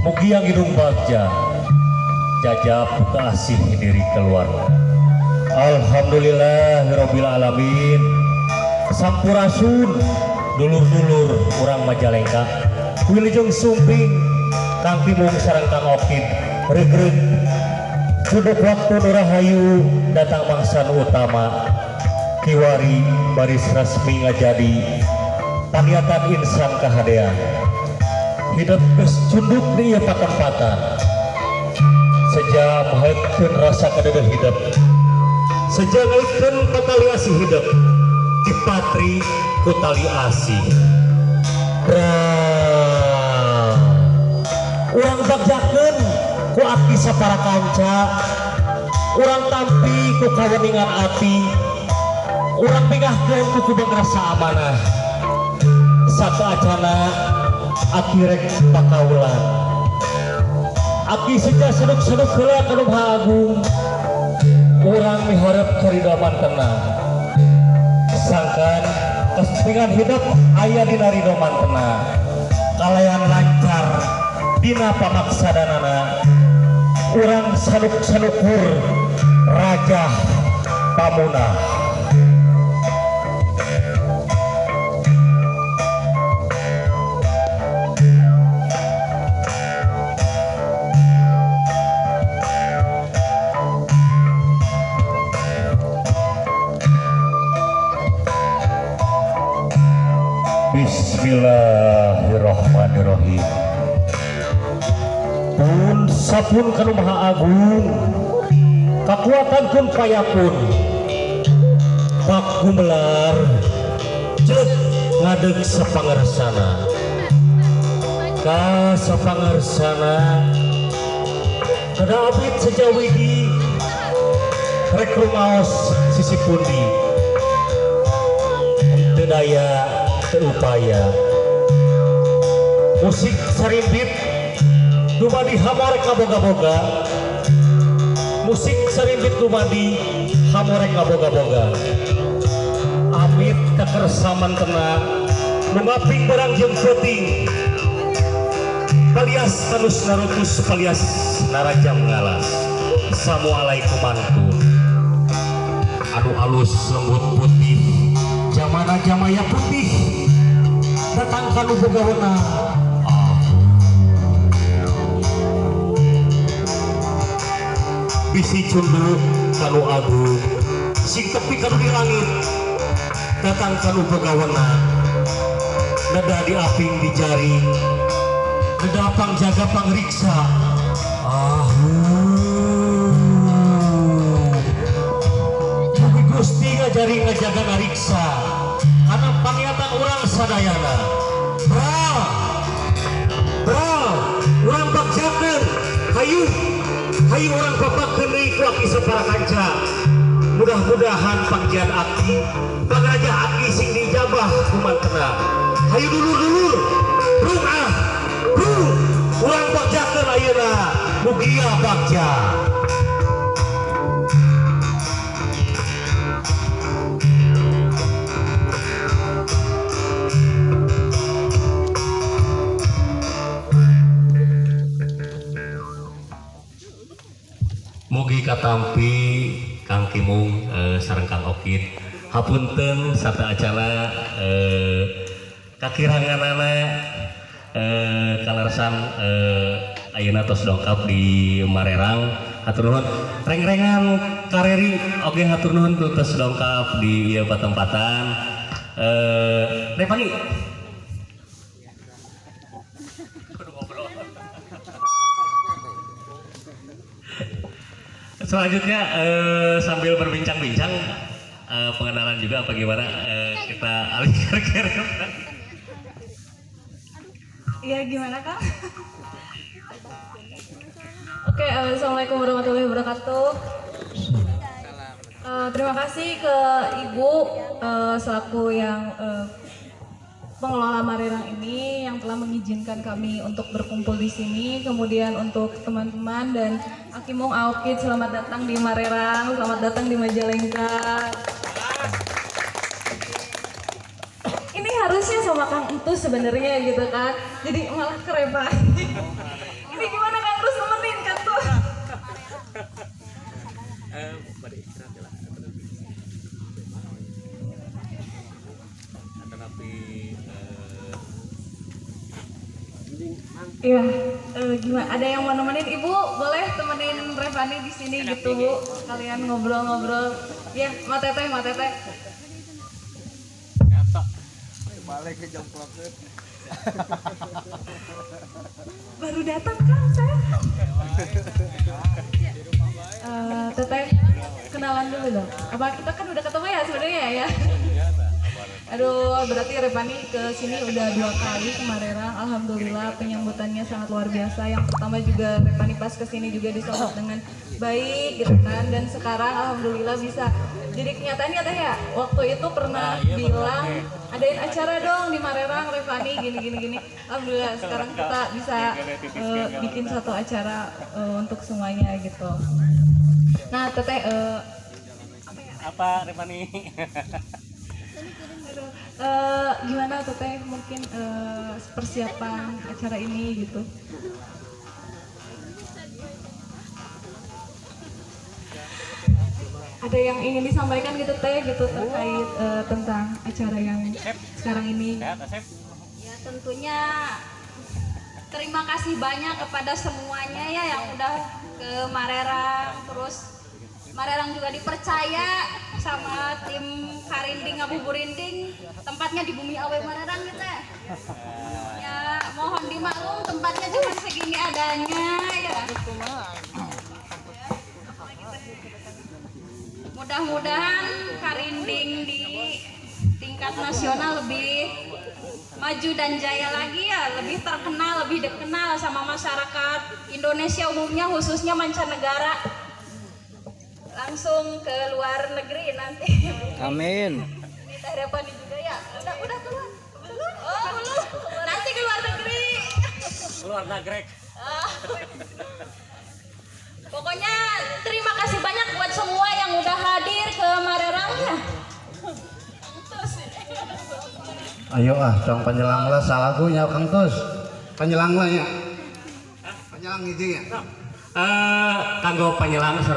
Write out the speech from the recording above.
Mugi yang hidung bagja jajab kasih diri keluarga. Alhamdulillahirabbil alamin. Sampurasun dulur-dulur urang Majalengka wilujeng sumping Kang Timung sareng Kang Okid regreg sudut waktu Nurahayu datang mangsan utama kiwari baris resmi ngajadi paniatan insan kahadean hidup geus cunduk di ieu patempatan sejam haeutkeun rasa kadeudeut hidup sejangeutkeun patali asih hidup dipatri ku tali asih urang bagjakeun ku abdi sapara kanca urang tampi ku kaweningan ati urang pingahkeun ku kudu ngrasa amanah sateacana aki rek pakaulan aki sida seduk-seduk heula ka nu Maha Agung urang miharep karidoman tenang sangkan kesempingan hidup aya dina ridho mantena kalayan lancar dina pamaksadanana urang sanuk-sanukur raja pamunah. Bismillahirrahmanirrahim. Pun sapun kanu Maha Agung kakuatan kun payapun pak gumelar cek ngadeg sapangarsana ka sapangarsana kada abit sejawidi rek rumaos sisi pundi teu daya upaya musik sarimbit dumadi hamore kaboga-boga musik sarimbit dumadi hamore kaboga-boga amit kakersaman tenang nungaping barang jeung peuting palias tanus narutus palias narajam ngalas assalamualaikum mantun anu alus lembut putih jamana jamaya putih datang kanu begawana bisi cunduk kanu agung sing tepi kanu di langit datang kanu begawana nada di aping di jari nedapang jaga pangriksa tapi Gusti ngajari ngajaga ngariksa karena paniatan urang sadayana urang bagjakeun hayu urang papakeun deui ku aki sapara kanca mudah-mudahan panggian aki bagaja aki sing dijabah kumantena hayu dulur-dulur rung urang bagjakeun ayeuna mugia bagja. Mugi katampi Kang Timung sareng Kang Okid hapunten sarta acara kakiranganana kalarsan ayeuna tos dongkap di Marerang hatur nuhun reng-rengan kareri oge hatur nuhun tos dongkap di ieu patempatan Revani selanjutnya sambil berbincang-bincang pengenalan juga apa gimana kita alihkan ke Revani. Iya gimana Kang? Oke, assalamualaikum warahmatullahi wabarakatuh. Terima kasih ke Ibu selaku yang pengelola Marerang ini yang telah mengizinkan kami untuk berkumpul di sini. Kemudian untuk teman-teman dan Akimung Aokid, selamat datang di Marerang, selamat datang di Majalengka. Ini harusnya sama Kang Entus sebenarnya gitu kan, jadi malah kerepa. Ini Iya, gimana? Ada yang mau nemenin Ibu? Boleh temenin Revani di sini gitu Bu. Kalian ngobrol-ngobrol. Ya, Ma Teteh, Ma Teteh. Balik ke jongklok. Baru datang kan saya? Teteh, kenalan dulu dong. Apa kita kan udah ketemu ya sebenarnya ya? Aduh, berarti Revani ke sini udah 2 kali ke Marerang. Alhamdulillah penyambutannya sangat luar biasa. Yang pertama juga Revani pas ke sini juga disambut dengan baik gitu kan. Dan sekarang alhamdulillah bisa jadi kenyataannya Teh ya. Waktu itu pernah bilang adain acara dong di Marerang Revani gini. Alhamdulillah sekarang kita bisa bikin satu acara untuk semuanya gitu. Nah, Teteh Apa Revani? gimana Teteh mungkin persiapan acara ini gitu? Ada yang ingin disampaikan gitu Teh gitu terkait tentang acara yang sekarang ini? Sehat, Asep? Ya tentunya terima kasih banyak kepada semuanya ya yang udah ke Marerang, terus Marerang juga dipercaya sama tim Karinding Ngabuburinding, tempatnya di Bumi Awe Marerang gitu ya. Ya mohon dimaklum tempatnya cuma segini adanya ya. Mudah-mudahan Karinding di tingkat nasional lebih maju dan jaya lagi ya, lebih terkenal, lebih dikenal sama masyarakat Indonesia umumnya, khususnya mancanegara, langsung ke luar negeri nanti. Amin. Ini Teh Revani juga ya, udah keluar. Oh belum, nanti ke luar negeri. Keluar nagrek. Pokoknya terima kasih banyak buat semua yang udah hadir ke Marerang ya. Ayo dong penyelang lah salagunya Kang Tus. Penyelang lah ya. Penyelang itu ya. Kanggo penyelang